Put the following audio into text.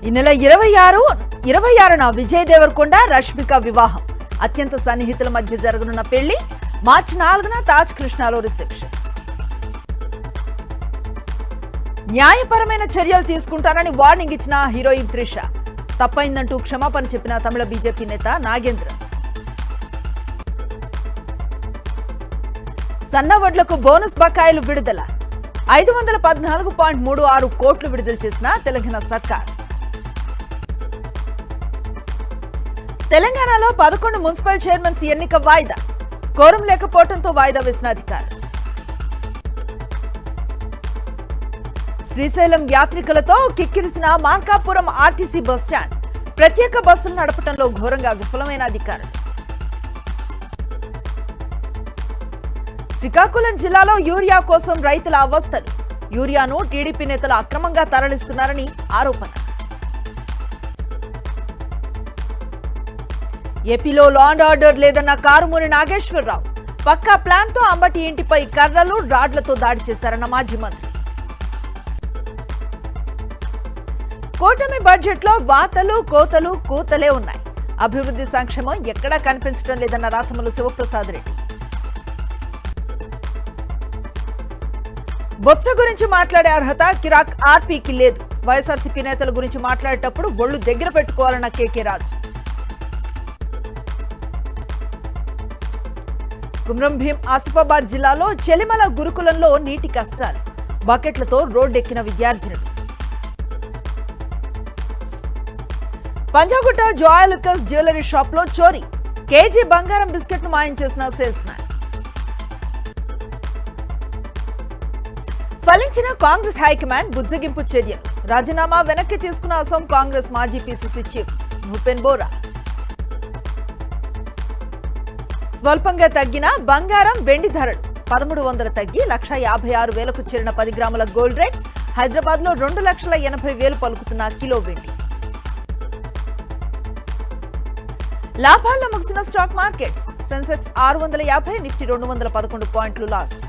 ఈ నెల 26న విజయ్ దేవరకొండ రష్మిక వివాహం. అత్యంత సన్నిహితుల మధ్య జరగనున్న పెళ్లి. మార్చి 4న తాజ్ కృష్ణాలో రిసెప్షన్. న్యాయపరమైన చర్యలు తీసుకుంటానని వార్నింగ్ ఇచ్చిన హీరోయిన్ త్రిష. తప్పైందంటూ క్షమాపణ చెప్పిన తమిళ బీజేపీ నేత నాగేంద్ర. సన్నవడ్లకు బోనస్ బకాయిలు విడుదల. 514.36 కోట్లు విడుదల చేసిన తెలంగాణ సర్కార్. తెలంగాణలో 11 మున్సిపల్ చైర్మన్స్ ఎన్నిక వాయిదా. కోరం లేకపోవడంతో వాయిదా వేసిన అధికారులు. శ్రీశైలం యాత్రికులతో కిక్కిరిసిన మార్కాపురం ఆర్టీసీ బస్టాండ్. ప్రత్యేక బస్సులు నడపడంలో ఘోరంగా విఫలమైన అధికారులు. శ్రీకాకుళం జిల్లాలో యూరియా కోసం రైతుల అవస్థలు. యూరియాను టీడీపీ నేతలు అక్రమంగా తరలిస్తున్నారని ఆరోపణ. ఏపీలో లా అండ్ ఆర్డర్ లేదన్న కారుమూరి నాగేశ్వరరావు. పక్కా ప్లాన్ తో అంబటి ఇంటిపై కర్రలు రాడ్లతో దాడి చేశారన్న మాజీ మంత్రి. కూటమి బడ్జెట్ లో వాతలు కోతలు కూతలే ఉన్నాయి. అభివృద్ధి సంక్షేమం ఎక్కడా కనిపించడం లేదన్న రాచమల్లు శివప్రసాద్ రెడ్డి. బొత్స గురించి మాట్లాడే అర్హత కిరాక్ ఆర్పీకి లేదు. వైఎస్ఆర్సీపీ నేతల గురించి మాట్లాడేటప్పుడు ఒళ్ళు దగ్గర పెట్టుకోవాలన్న కేకే రాజు. కుమ్రం భీం ఆసిఫాబాద్ జిల్లాలో చెలిమల గురుకులంలో నీటి కష్టాలు. బకెట్లతో రోడ్డెక్కిన విద్యార్థినులు. పంజాగుట్ట జోయాలుకస్ జ్యువెలరీ షాప్ లో చోరీ. కేజీ బంగారం బిస్కెట్ ను మాయం చేసిన సేల్స్ మ్యాన్. ఫలించిన కాంగ్రెస్ హైకమాండ్ బుజ్జగింపు చర్యలు. రాజీనామా వెనక్కి తీసుకున్న అసోం కాంగ్రెస్ మాజీ పీసీసీ చీఫ్ భూపెన్ బోరా. స్వల్పంగా తగ్గిన బంగారం వెండి ధరలు. 1300 తగ్గి 1,56,000కు చేరిన 10 గ్రాముల గోల్డ్ రేట్. హైదరాబాద్ లో 2,80,000 పలుకుతున్న కిలో వెండి. లాభాల్లో ముగిసిన స్టాక్ మార్కెట్స్. సెన్సెక్స్ 650, నిఫ్టీ 211 పాయింట్లు లాస్.